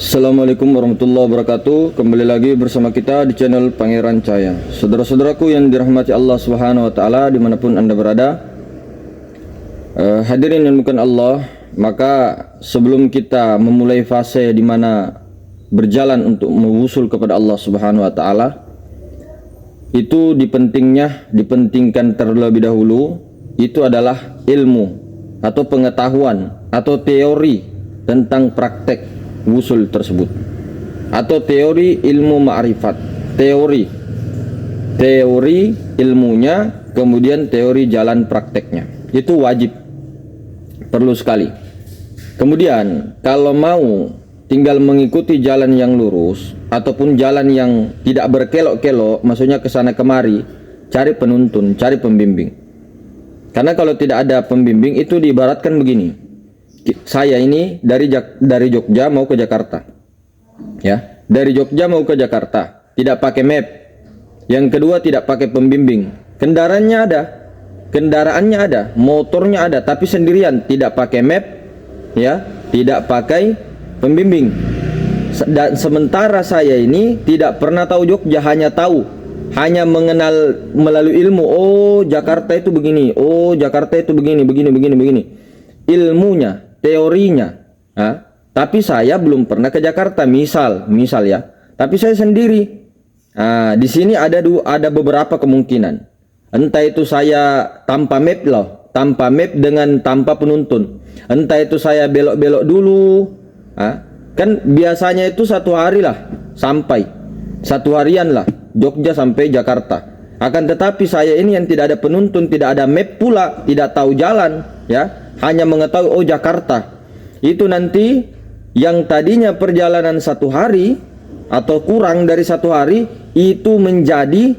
Assalamualaikum warahmatullahi wabarakatuh. Kembali lagi bersama kita di channel Pangeran Cahaya. Saudara-saudaraku yang dirahmati Allah Subhanahu wa taala dimanapun Anda berada. Hadirin yang bukan Allah, maka sebelum kita memulai fase di mana berjalan untuk mewusul kepada Allah Subhanahu wa taala, itu dipentingkan terlebih dahulu itu adalah ilmu atau pengetahuan atau teori tentang praktek wusul tersebut, atau teori ilmu ma'rifat, teori ilmunya, kemudian teori jalan prakteknya. Itu wajib, perlu sekali. Kemudian kalau mau tinggal mengikuti jalan yang lurus ataupun jalan yang tidak berkelok-kelok, maksudnya kesana kemari, cari penuntun, cari pembimbing. Karena kalau tidak ada pembimbing, itu diibaratkan begini: saya ini dari Jogja mau ke Jakarta, ya, dari Jogja mau ke Jakarta, tidak pakai map. Yang kedua, tidak pakai pembimbing. Kendaraannya ada, motornya ada, tapi sendirian, tidak pakai map, ya, tidak pakai pembimbing. Dan sementara saya ini tidak pernah tahu Jogja, hanya mengenal melalui ilmu. Oh, Jakarta itu begini. Oh, Jakarta itu begini. Ilmunya, teorinya, tapi saya belum pernah ke Jakarta, misal ya. Tapi saya sendiri. Di sini ada beberapa kemungkinan. Entah itu saya tanpa map dengan tanpa penuntun. Entah itu saya belok-belok dulu. Kan biasanya itu satu harian lah Jogja sampai Jakarta. Akan tetapi saya ini yang tidak ada penuntun, tidak ada map pula, tidak tahu jalan, ya. Hanya mengetahui, oh, Jakarta. Itu nanti yang tadinya perjalanan 1 hari atau kurang dari 1 hari, itu menjadi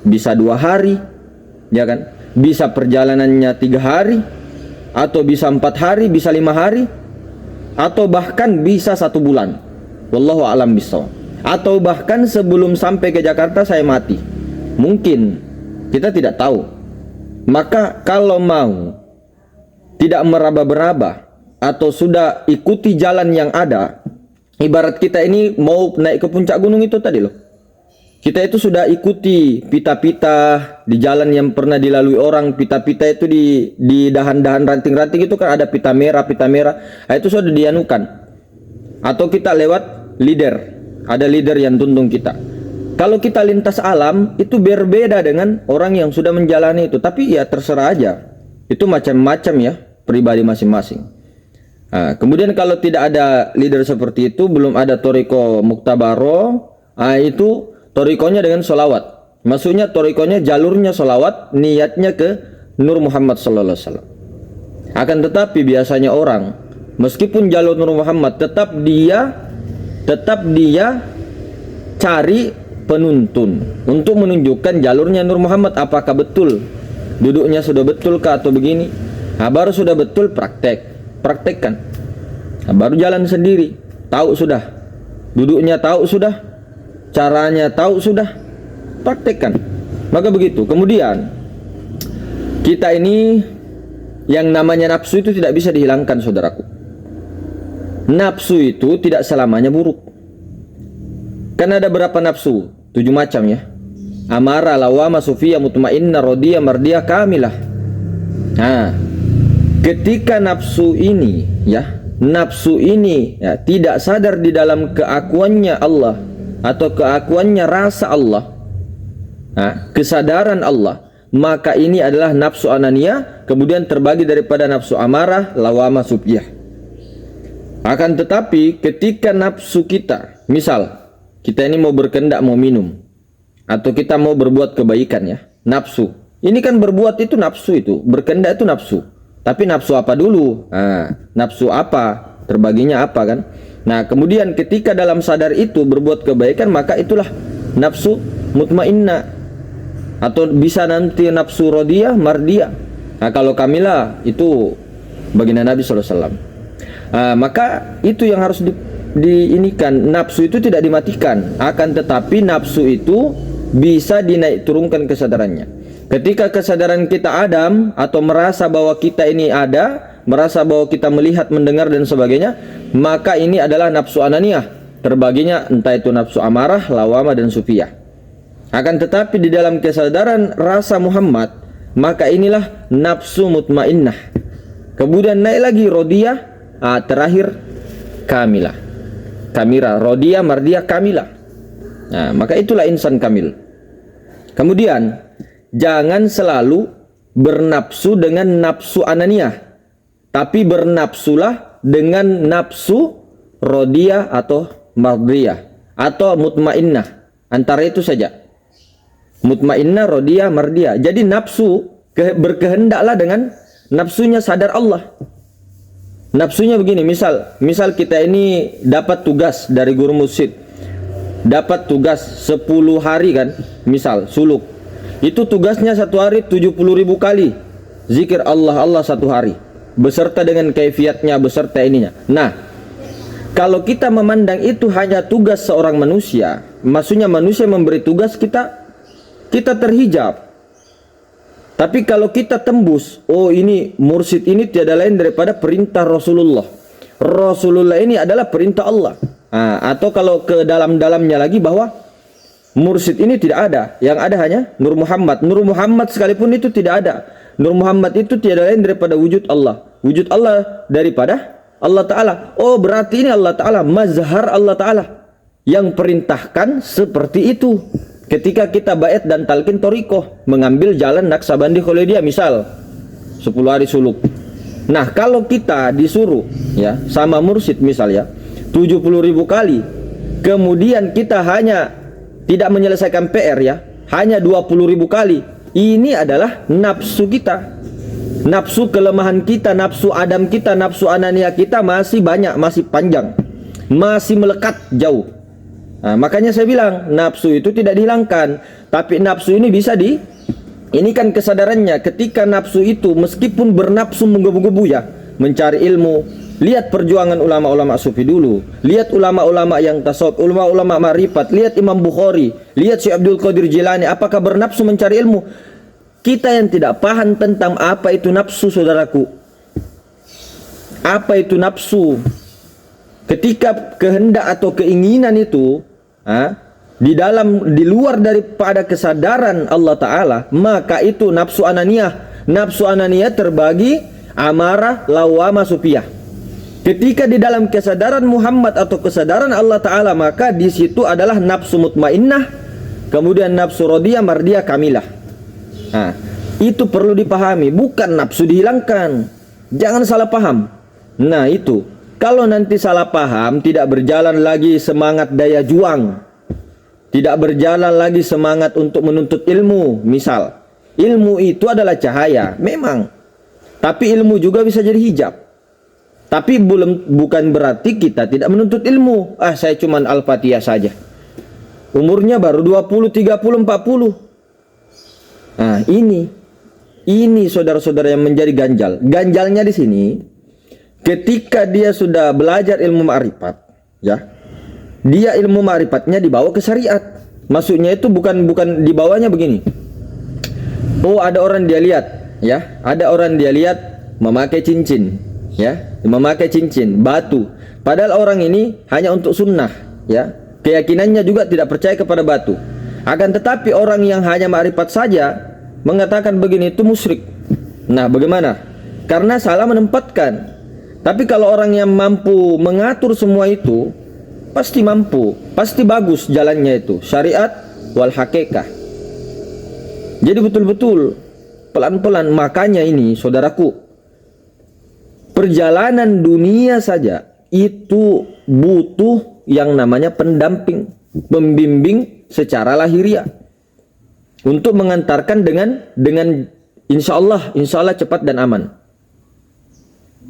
bisa 2 hari, ya kan? Bisa perjalanannya 3 hari, atau bisa 4 hari, bisa 5 hari, atau bahkan bisa 1 bulan. Wallahu a'lam bishawab. Atau bahkan sebelum sampai ke Jakarta saya mati. Mungkin, kita tidak tahu. Maka kalau mau tidak meraba-raba atau sudah ikuti jalan yang ada, ibarat kita ini mau naik ke puncak gunung itu tadi loh, kita itu sudah ikuti pita-pita di jalan yang pernah dilalui orang. Pita-pita itu di dahan-dahan ranting-ranting itu kan ada pita merah, itu sudah dianukan. Atau kita lewat leader, ada leader yang tuntun kita. Kalau kita lintas alam itu berbeda dengan orang yang sudah menjalani itu. Tapi ya terserah aja, itu macam-macam ya, pribadi masing-masing. Kemudian kalau tidak ada leader seperti itu, belum ada toriko muktabaro, itu torikonya dengan solawat. Maksudnya torikonya jalurnya solawat, niatnya ke Nur Muhammad sallallahu alaihi wasallam. Akan tetapi biasanya orang, meskipun jalur Nur Muhammad, tetap dia cari penuntun untuk menunjukkan jalurnya Nur Muhammad. Apakah betul duduknya sudah betulkah atau begini? Baru sudah betul praktekkan. Baru jalan sendiri, tahu sudah duduknya, tahu sudah caranya, tahu sudah, praktekkan. Maka begitu. Kemudian kita ini yang namanya nafsu itu tidak bisa dihilangkan, saudaraku. Nafsu itu tidak selamanya buruk. Kan ada berapa nafsu? 7 macam ya. Amarah, lawamah, sufiyah, mutmainnah, radiyah, mardiyah, kamilah. Ketika nafsu ini ya tidak sadar di dalam keakuannya Allah atau keakuannya rasa Allah, kesadaran Allah, maka ini adalah nafsu ananiyah, kemudian terbagi daripada nafsu amarah, lawamah, sufiyah. Akan tetapi ketika nafsu kita, misal kita ini mau berkehendak mau minum, atau kita mau berbuat kebaikan ya, nafsu. Ini kan berbuat itu nafsu, itu berkehendak itu nafsu. Tapi nafsu apa dulu? Nafsu apa? Terbaginya apa kan? Nah, kemudian ketika dalam sadar itu berbuat kebaikan, maka itulah nafsu mutmainnah. Atau bisa nanti nafsu radiyah, mardiyah. Kalau kamilah itu baginda Nabi SAW. Maka itu yang harus diinikan. Nafsu itu tidak dimatikan, akan tetapi nafsu itu bisa dinaik turunkan kesadarannya. Ketika kesadaran kita adam atau merasa bahwa kita ini ada, merasa bahwa kita melihat, mendengar dan sebagainya, maka ini adalah nafsu ananiyah. Terbaginya entah itu nafsu amarah, lawamah dan sufiyah. Akan tetapi di dalam kesadaran rasa Muhammad, maka inilah nafsu mutmainnah. Kemudian naik lagi rodiyah, terakhir kamilah. Kamira, rodiyah, mardiyah, kamilah. Nah, maka itulah insan kamil. Kemudian jangan selalu bernafsu dengan nafsu ananiyah, tapi bernafsulah dengan nafsu rodiyah atau mardiyah atau mutmainnah. Antara itu saja. Mutmainnah, rodiyah, mardiyah. Jadi nafsu berkehendaklah dengan nafsunya sadar Allah. Nafsunya begini, misal kita ini dapat tugas dari guru musik, dapat tugas 10 hari kan, misal suluk. Itu tugasnya satu hari 70.000 kali zikir Allah satu hari, beserta dengan kaifiatnya, beserta ininya. Nah, kalau kita memandang itu hanya tugas seorang manusia, maksudnya manusia memberi tugas, kita terhijab. Tapi kalau kita tembus, oh ini mursyid ini tiada lain daripada perintah Rasulullah. Rasulullah ini adalah perintah Allah. Atau kalau ke dalam-dalamnya lagi bahwa mursyid ini tidak ada, yang ada hanya Nur Muhammad. Nur Muhammad sekalipun itu tidak ada. Nur Muhammad itu tiada lain daripada wujud Allah. Wujud Allah daripada Allah Ta'ala. Oh berarti ini Allah Ta'ala, mazhar Allah Ta'ala yang perintahkan seperti itu. Ketika kita bait dan talqin torikoh, mengambil jalan Naksabandi Kholidiyah misal 10 hari suluk. Nah kalau kita disuruh ya sama mursyid misal ya 70.000 kali, kemudian kita hanya tidak menyelesaikan PR ya, hanya 20.000 kali, ini adalah nafsu kita, nafsu kelemahan kita, nafsu adam kita, nafsu anania kita masih banyak, masih panjang, masih melekat jauh. Nah, makanya saya bilang nafsu itu tidak dihilangkan, tapi nafsu ini bisa ini kan kesadarannya. Ketika nafsu itu meskipun bernafsu menggebu-gebu ya, mencari ilmu, lihat perjuangan ulama-ulama sufi dulu, lihat ulama-ulama yang tasawuf, ulama-ulama ma'rifat, lihat Imam Bukhari, lihat Syekh Abdul Qadir Jilani, apakah bernafsu mencari ilmu? Kita yang tidak paham tentang apa itu nafsu, saudaraku, apa itu nafsu, ketika kehendak atau keinginan itu di luar daripada kesadaran Allah Ta'ala, maka itu nafsu ananiyah. Nafsu ananiyah terbagi amarah, lawamah, sufiyah. Ketika di dalam kesadaran Muhammad atau kesadaran Allah Ta'ala, maka di situ adalah nafsu mutmainnah, kemudian nafsu rodiyah, mardiyah, kamilah. Itu perlu dipahami, bukan nafsu dihilangkan. Jangan salah paham. Nah itu, kalau nanti salah paham, tidak berjalan lagi semangat daya juang, tidak berjalan lagi semangat untuk menuntut ilmu. Misal, ilmu itu adalah cahaya, memang, tapi ilmu juga bisa jadi hijab. Tapi bukan berarti kita tidak menuntut ilmu. Saya cuman Al-Fatihah saja, umurnya baru 20, 30, 40. Nah ini saudara-saudara yang menjadi ganjal. Ganjalnya di sini, ketika dia sudah belajar ilmu ma'rifat, ya, dia ilmu ma'rifatnya dibawa ke syariat. Maksudnya itu bukan dibawanya begini. Oh ada orang dia lihat, ya, ada orang dia lihat memakai cincin, ya, memakai cincin batu. Padahal orang ini hanya untuk sunnah, ya, keyakinannya juga tidak percaya kepada batu. Akan tetapi orang yang hanya ma'rifat saja mengatakan begini, itu musyrik. Nah bagaimana? Karena salah menempatkan. Tapi kalau orang yang mampu mengatur semua itu, pasti mampu, pasti bagus jalannya itu, syariat wal hakikah. Jadi betul-betul pelan-pelan. Makanya ini saudaraku, perjalanan dunia saja itu butuh yang namanya pendamping, pembimbing secara lahiriah, untuk mengantarkan dengan insya Allah cepat dan aman.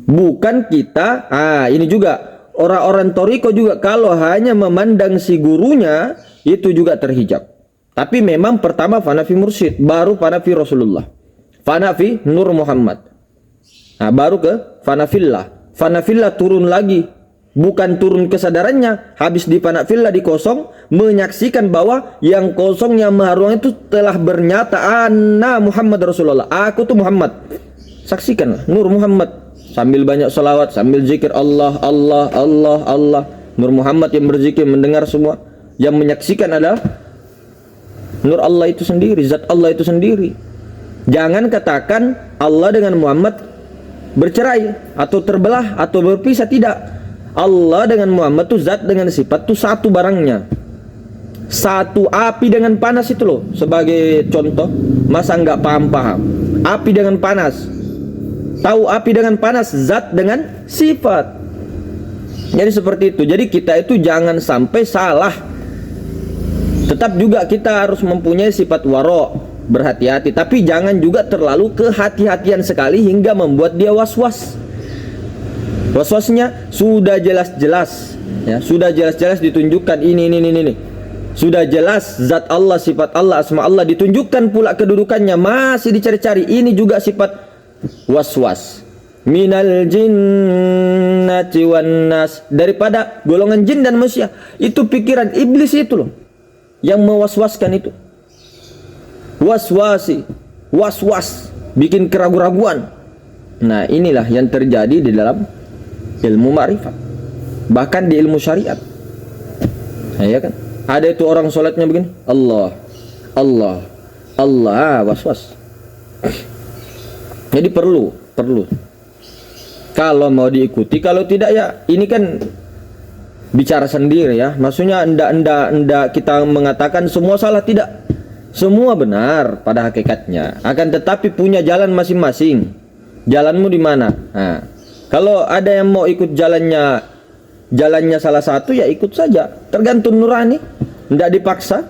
Bukan kita, ini juga orang-orang toriko juga kalau hanya memandang si gurunya itu juga terhijab. Tapi memang pertama fanafi mursyid, baru fanafi Rasulullah, fanafi Nur Muhammad, baru ke fanafillah. Fanafillah turun lagi, bukan turun kesadarannya, habis di fanafillah dikosong, menyaksikan bahwa yang kosong yang maha ruang itu telah bernyata, Ana Muhammad Rasulullah, aku tuh Muhammad. Saksikan Nur Muhammad. sambil banyak salawat, sambil zikir Allah, Allah, Allah, Allah. Nur Muhammad yang berzikir mendengar semua. Yang menyaksikan adalah Nur Allah itu sendiri, zat Allah itu sendiri. Jangan katakan Allah dengan Muhammad bercerai atau terbelah atau berpisah, tidak. Allah dengan Muhammad itu zat dengan sifat itu satu barangnya. Satu. Api dengan panas itu loh, sebagai contoh. Masa nggak paham-paham? Api dengan panas. Tahu api dengan panas, zat dengan sifat. Jadi seperti itu. Jadi kita itu jangan sampai salah. Tetap juga kita harus mempunyai sifat waro, berhati-hati, tapi jangan juga terlalu kehati-hatian sekali hingga membuat dia was-was. Was-wasnya sudah jelas-jelas, ya, sudah jelas-jelas ditunjukkan ini. Sudah jelas zat Allah, sifat Allah, asma Allah ditunjukkan pula kedudukannya, masih dicari-cari. Ini juga sifat was-was. Minal jinnati wan nas, daripada golongan jin dan manusia. Itu pikiran iblis itu loh yang mewaswaskan itu. Waswasi, was-was, bikin keraguan-raguan. Nah, inilah yang terjadi di dalam ilmu ma'rifat, bahkan di ilmu syariat. Nah, ya kan? Ada itu orang sholatnya begini, Allah, Allah, Allah, was-was. Jadi perlu. Kalau mau diikuti, kalau tidak ya ini kan bicara sendiri ya. Maksudnya enggak kita mengatakan semua salah, tidak. Semua benar pada hakikatnya. Akan tetapi punya jalan masing-masing. Jalanmu di mana? Nah, kalau ada yang mau ikut jalannya salah satu, ya ikut saja. Tergantung nurani. Enggak dipaksa.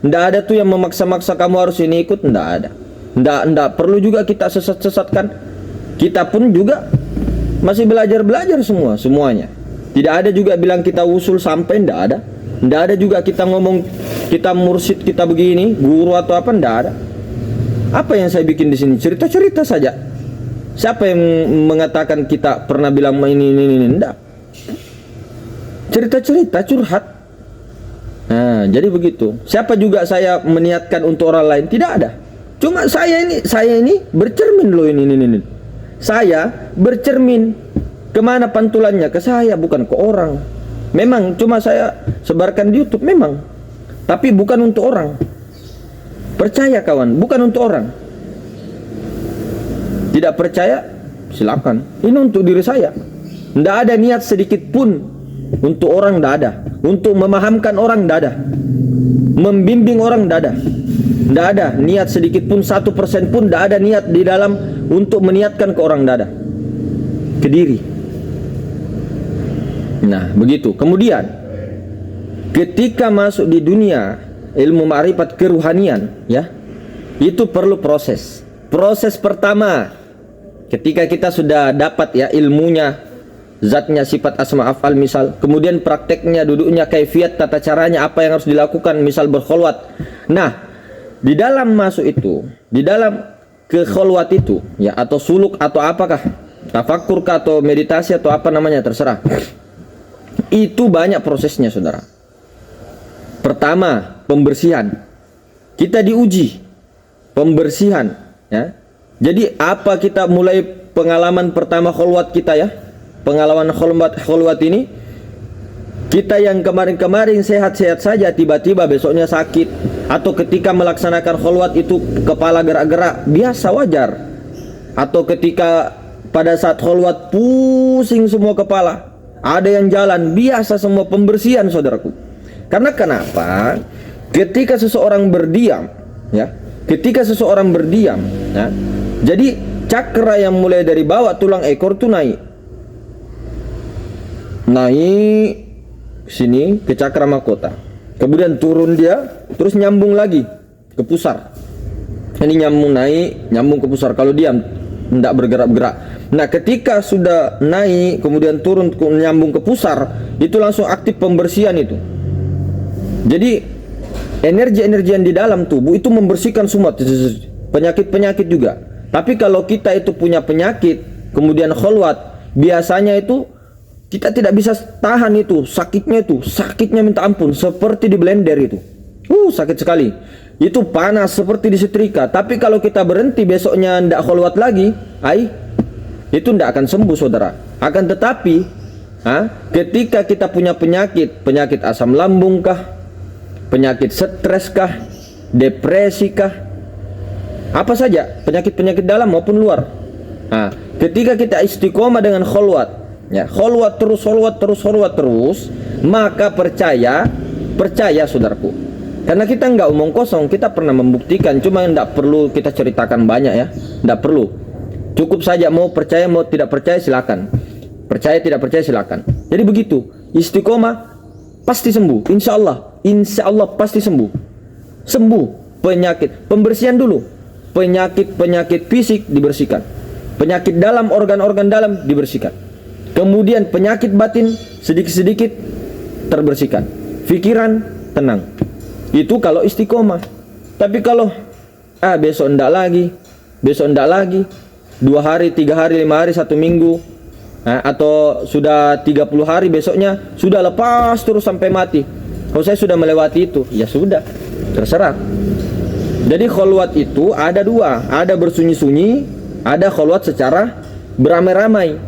Enggak ada tuh yang memaksa-maksa kamu harus ini ikut, enggak ada. Enggak perlu juga kita sesat-sesatkan. Kita pun juga masih belajar semuanya. Tidak ada juga bilang kita usul sampai, enggak ada. Enggak ada juga kita ngomong kita mursyid, kita begini, guru atau apa, enggak ada. Apa yang saya bikin di sini? Cerita-cerita saja. Siapa yang mengatakan kita pernah bilang ini, enggak. Cerita-cerita, curhat. Nah, jadi begitu. Siapa juga saya meniatkan untuk orang lain? Tidak ada. Cuma saya ini bercermin loh ini. Saya bercermin. Kemana pantulannya? Ke saya, bukan ke orang. Memang cuma saya sebarkan di YouTube, memang. Tapi bukan untuk orang. Percaya kawan, bukan untuk orang. Tidak percaya, silakan. Ini untuk diri saya. Tidak ada niat sedikit pun untuk orang, tidak ada. Untuk memahamkan orang, tidak ada. Membimbing orang, tidak ada. Tidak ada niat sedikit pun, 1% pun tidak ada niat di dalam untuk meniatkan ke orang, tidak ada. Ke diri. Nah, begitu. Kemudian ketika masuk di dunia ilmu ma'rifat keruhanian, ya, itu perlu proses. Proses pertama, ketika kita sudah dapat ya ilmunya, zatnya, sifat, asma, af'al misal, kemudian prakteknya, duduknya, kaifiat, tata caranya, apa yang harus dilakukan, misal berkholwat. Nah, di dalam masuk itu, di dalam kekholwat itu, ya, atau suluk atau apakah, tafakur atau meditasi atau apa namanya, terserah. Itu banyak prosesnya, saudara. Pertama, pembersihan. Kita diuji pembersihan, ya. Jadi apa kita mulai pengalaman pertama kholwat kita, ya. Pengalaman kholwat ini, kita yang kemarin-kemarin sehat-sehat saja, tiba-tiba besoknya sakit, atau ketika melaksanakan kholwat itu kepala gerak-gerak, biasa, wajar. Atau ketika pada saat kholwat pusing semua kepala, ada yang jalan, biasa, semua pembersihan, saudaraku. Karena kenapa? Ketika seseorang berdiam, ya, ketika seseorang berdiam, ya, jadi cakra yang mulai dari bawah tulang ekor itu naik sini ke cakra mahkota, kemudian turun dia, terus nyambung lagi ke pusar. Ini nyambung naik, nyambung ke pusar. Kalau diam, tidak bergerak-gerak. Nah, ketika sudah naik, kemudian turun, nyambung ke pusar, itu langsung aktif pembersihan itu. Jadi energi-energi yang di dalam tubuh itu membersihkan semua penyakit-penyakit juga. Tapi kalau kita itu punya penyakit, kemudian kholwat, biasanya itu kita tidak bisa tahan itu, sakitnya minta ampun, seperti di blender itu. Sakit sekali. Itu panas seperti disetrika. Tapi kalau kita berhenti besoknya ndak kholwat lagi, Itu tidak akan sembuh, saudara. Akan tetapi, ketika kita punya penyakit asam lambung kah, penyakit stres kah, depresi kah, apa saja, penyakit-penyakit dalam maupun luar. Ketika kita istiqomah dengan kholwat, ya, kholwat terus, maka percaya saudaraku. Karena kita nggak omong kosong, kita pernah membuktikan, cuma tidak perlu kita ceritakan banyak ya, tidak perlu. Cukup saja mau percaya mau tidak percaya silakan. Percaya tidak percaya silakan. Jadi begitu, istiqomah pasti sembuh, insya Allah pasti sembuh. Sembuh penyakit, pembersihan dulu. Penyakit fisik dibersihkan. Penyakit dalam, organ-organ dalam dibersihkan. Kemudian penyakit batin sedikit-sedikit terbersihkan. Pikiran tenang. Itu kalau istiqomah. Tapi kalau besok ndak lagi, 2 hari, 3 hari, 5 hari, 1 minggu, atau sudah 30 hari, besoknya sudah lepas terus sampai mati. Kalau saya sudah melewati itu, ya sudah, terserah. Jadi kholwat itu ada 2, ada bersunyi-sunyi, ada kholwat secara beramai-ramai.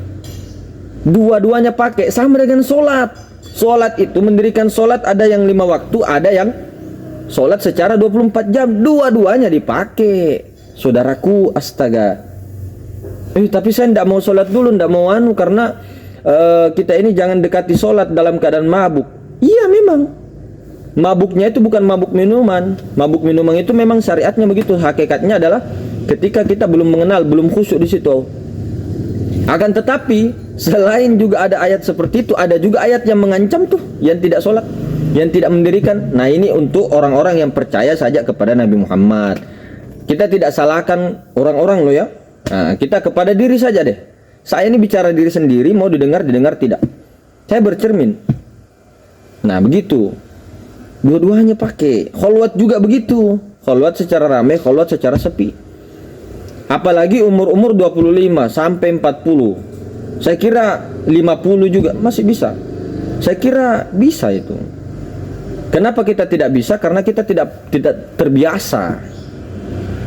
Dua-duanya pakai, sama dengan sholat. Sholat itu mendirikan sholat, ada yang 5 waktu, ada yang sholat secara 24 jam. Dua-duanya dipakai, saudaraku. Astaga. Tapi saya tidak mau sholat dulu, tidak mau karena kita ini jangan dekati sholat dalam keadaan mabuk. Iya memang, mabuknya itu bukan mabuk minuman. Mabuk minuman itu memang syariatnya begitu. Hakikatnya adalah ketika kita belum mengenal, belum khusyuk di situ. Akan tetapi selain juga ada ayat seperti itu, ada juga ayat yang mengancam tuh, yang tidak sholat, yang tidak mendirikan. Nah ini untuk orang-orang yang percaya saja kepada Nabi Muhammad. Kita tidak salahkan orang-orang loh ya. Kita kepada diri saja deh. Saya ini bicara diri sendiri, mau didengar tidak. Saya bercermin. Nah begitu. Dua-duanya pakai. Kholwat juga begitu. Kholwat secara ramai, kholwat secara sepi. Apalagi umur-umur 25 sampai 40. Saya kira 50 juga masih bisa. Saya kira bisa itu. Kenapa kita tidak bisa? Karena kita tidak terbiasa.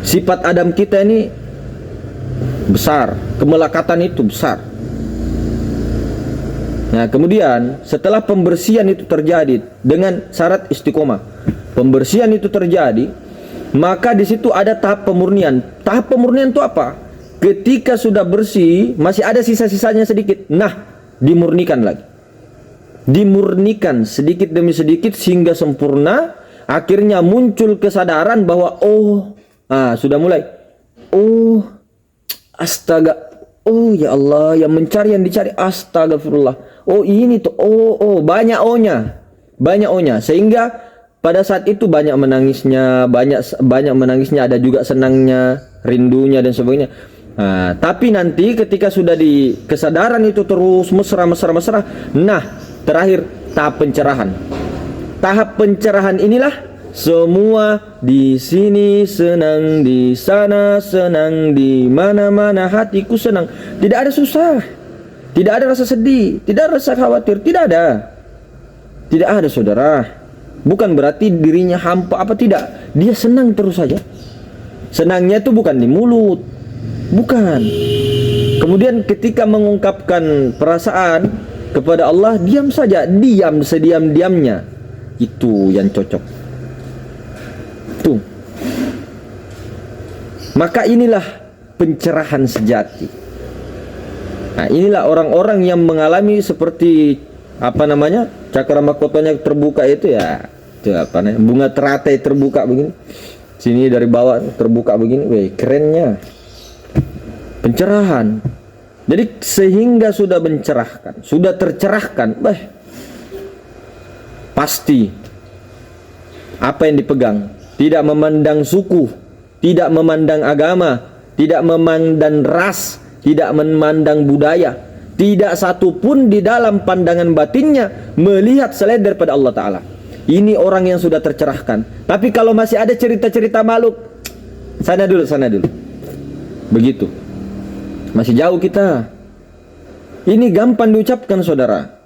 Sifat Adam kita ini besar, kemelekatan itu besar. Nah kemudian setelah pembersihan itu terjadi dengan syarat istiqomah, pembersihan itu terjadi, maka di situ ada tahap pemurnian. Tahap pemurnian itu apa? Ketika sudah bersih, masih ada sisa-sisanya sedikit. Nah, dimurnikan lagi. Dimurnikan sedikit demi sedikit sehingga sempurna. Akhirnya muncul kesadaran bahwa sudah mulai. Astaga, ya Allah, yang mencari yang dicari, astagfirullah. Ini tuh, banyak O-nya, sehingga pada saat itu banyak menangisnya, banyak menangisnya, ada juga senangnya, rindunya dan sebagainya. Tapi nanti ketika sudah di kesadaran itu terus mesra, nah terakhir tahap pencerahan. Tahap pencerahan inilah semua di sini senang, di sana senang, di mana-mana hatiku senang. Tidak ada susah, tidak ada rasa sedih, tidak ada rasa khawatir, tidak ada saudara. Bukan berarti dirinya hampa tidak. Dia senang terus saja. Senangnya itu bukan di mulut, bukan. Kemudian ketika mengungkapkan perasaan kepada Allah, diam saja, diam sediam-diamnya. Itu yang cocok. Tuh. Maka inilah pencerahan sejati. Nah, inilah orang-orang yang mengalami seperti cakra mahkotanya terbuka itu ya. Itu bunga teratai terbuka begini. Sini dari bawah terbuka begini. Kerennya. Pencerahan. Jadi sehingga sudah mencerahkan, sudah tercerahkan, pasti apa yang dipegang, tidak memandang suku, tidak memandang agama, tidak memandang ras, tidak memandang budaya, tidak satupun di dalam pandangan batinnya melihat selain daripada Allah Ta'ala. Ini orang yang sudah tercerahkan. Tapi kalau masih ada cerita-cerita makhluk, sana dulu. Begitu. Masih jauh kita. Ini gampang diucapkan saudara.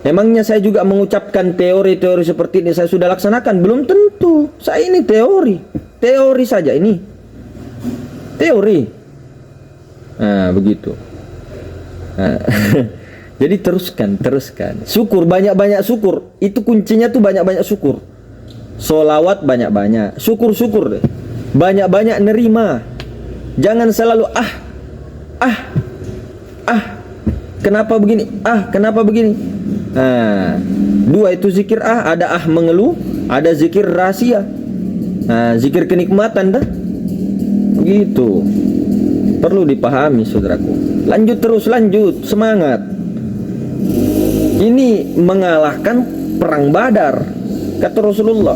Emangnya saya juga mengucapkan teori-teori seperti ini saya sudah laksanakan? Belum tentu. Saya ini teori saja ini. Teori. Nah, begitu. Nah, jadi teruskan. Syukur, banyak-banyak syukur. Itu kuncinya tuh banyak-banyak syukur. Sholawat banyak-banyak. Syukur deh. Banyak-banyak nerima. Jangan selalu kenapa begini? Kenapa begini? Nah, dua itu zikir ada mengeluh, ada zikir rahasia. Nah, zikir kenikmatan dah. Begitu. Perlu dipahami, saudaraku. Lanjut, semangat. Ini mengalahkan perang Badar. Kata Rasulullah,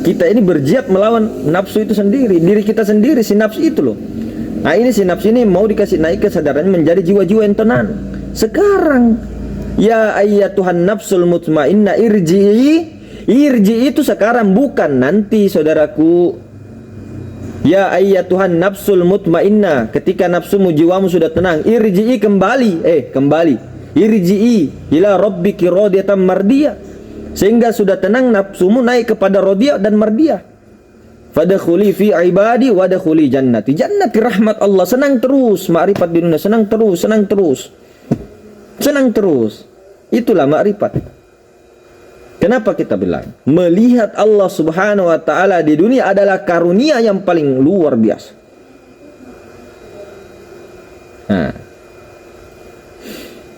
kita ini berjihad melawan nafsu itu sendiri, diri kita sendiri, si nafsu itu loh. Nah, ini si nafsu ini mau dikasih naik kesadarannya menjadi jiwa-jiwa yang tenang. Sekarang, ya ayyatuhan nafsul mutmainnah irji'i itu sekarang, bukan nanti, saudaraku. Ya ayyatuhan nafsul mutmainnah, ketika nafsumu, jiwamu sudah tenang, irji'i kembali. Irji'i ila rabbiki radiyatan mardiyah, sehingga sudah tenang nafsumu naik kepada radiyah dan mardiyah. Fadkhuli fi ibadi wadkhuli jannati. Jannati rahmat Allah. Senang terus makrifat di dunia, senang terus. Itulah makrifat. Kenapa kita bilang melihat Allah Subhanahu wa taala di dunia adalah karunia yang paling luar biasa. Nah,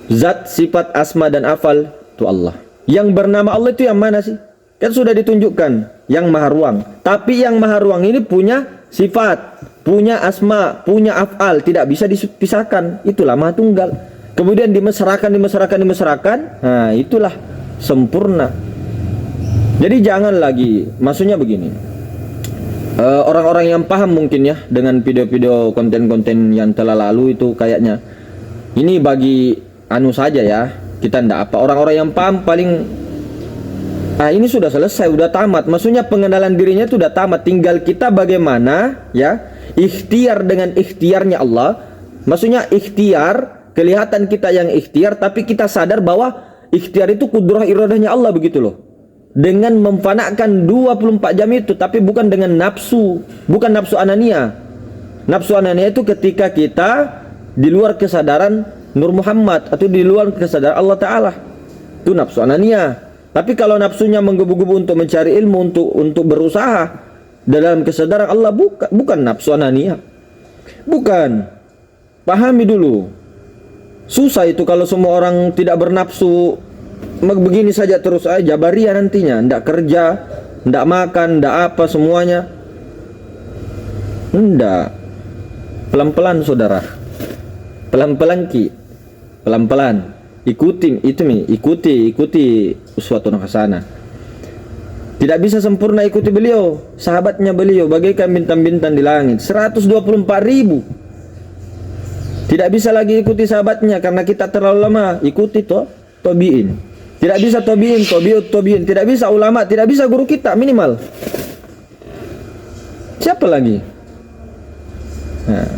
zat, sifat, asma dan afal itu Allah. Yang bernama Allah itu yang mana sih? Kan sudah ditunjukkan yang maha ruang. Tapi yang maha ruang ini punya sifat, punya asma, punya afal, tidak bisa dipisahkan. Itulah maha tunggal. Kemudian dimesrakan. Nah, itulah sempurna. Jadi jangan lagi, maksudnya begini, orang-orang yang paham mungkin ya dengan video-video konten-konten yang telah lalu itu kayaknya ini bagi anu saja ya, kita ndak apa. Orang-orang yang paham paling ini sudah selesai, udah tamat. Maksudnya pengenalan dirinya itu udah tamat, tinggal kita bagaimana ya ikhtiar dengan ikhtiarnya Allah. Maksudnya ikhtiar, kelihatan kita yang ikhtiar, tapi kita sadar bahwa ikhtiar itu kudrah iradahnya Allah, begitu loh. Dengan memfanakan 24 jam itu, tapi bukan dengan nafsu, bukan nafsu anania. Nafsu anania itu ketika kita di luar kesadaran Nur Muhammad atau di luar kesadaran Allah Ta'ala, itu nafsu anania. Tapi kalau nafsunya menggebu-gebu untuk mencari ilmu, untuk berusaha dalam kesadaran Allah, bukan nafsu anania. Bukan. Pahami dulu. Susah itu kalau semua orang tidak bernafsu, begini saja terus aja, jabaria nantinya, ndak kerja, ndak makan, ndak apa semuanya. Ndak. Pelan-pelan saudara. Pelan-pelan pelan-pelan. Ikuti uswatun hasanah. Tidak bisa sempurna ikuti beliau, sahabatnya beliau bagaikan bintang-bintang di langit, 124.000. Tidak bisa lagi ikuti sahabatnya karena kita terlalu lama, ikuti tabi'in. Tidak bisa tabi'in, tidak bisa ulama, tidak bisa guru kita minimal. Siapa lagi? Nah,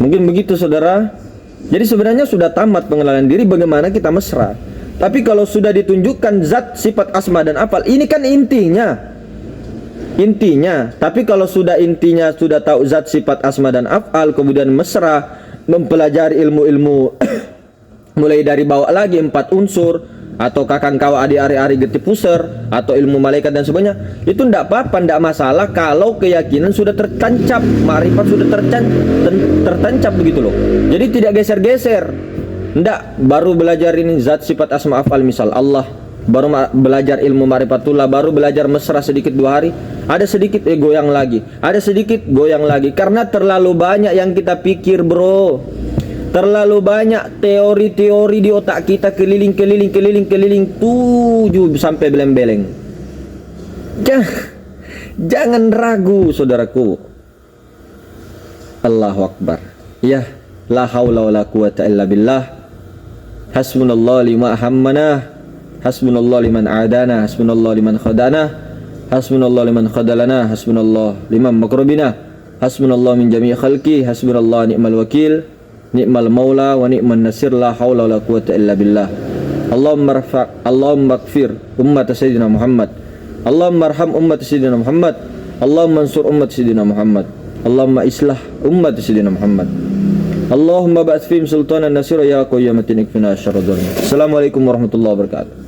mungkin begitu saudara. Jadi sebenarnya sudah tamat pengenalan diri, bagaimana kita mesra. Tapi kalau sudah ditunjukkan zat, sifat, asma dan afal, ini kan intinya. Tapi kalau sudah intinya, sudah tahu zat, sifat, asma dan afal, kemudian mesra, mempelajari ilmu-ilmu mulai dari bawah lagi 4 unsur, atau kakang kawa adi ari geti puser, atau ilmu malaikat dan sebagainya, itu ndak apa-apa, ndak masalah kalau keyakinan sudah tertancap, ma'rifat sudah tertancap begitu loh. Jadi tidak geser-geser. Ndak baru belajar ini zat, sifat, asma, afal misal Allah, baru belajar ilmu ma'rifatullah, baru belajar mesra sedikit 2 hari, ada sedikit goyang lagi, ada sedikit goyang lagi, karena terlalu banyak yang kita pikir, bro. Terlalu banyak teori-teori di otak kita, keliling 7 sampai beleng-beleng. Jangan ragu saudaraku. Allahu Akbar. Ya, la haula wala quwata illa billah. Hasbunallahu lima ahammana, hasbunallahu liman adana, hasbunallahu liman khadana, hasbunallahu liman khadalana, hasbunallahu liman makrubina, hasbunallahu min jami' khalqi, hasbunallahu ni'mal wakil, ni'mal maula wa ni'man nasir, la haula wala quwata illa billah. Allahumma ighfir ummat sayyidina Muhammad, Allahumma arham ummat sayyidina Muhammad, Allahumma ansur ummat sayyidina Muhammad, Allahumma islah ummat sayyidina Muhammad. Allahumma ba'ats fihim sultanan nasira ya qayyamatin ikfina syarra dzalimin. Assalamualaikum warahmatullahi wabarakatuh.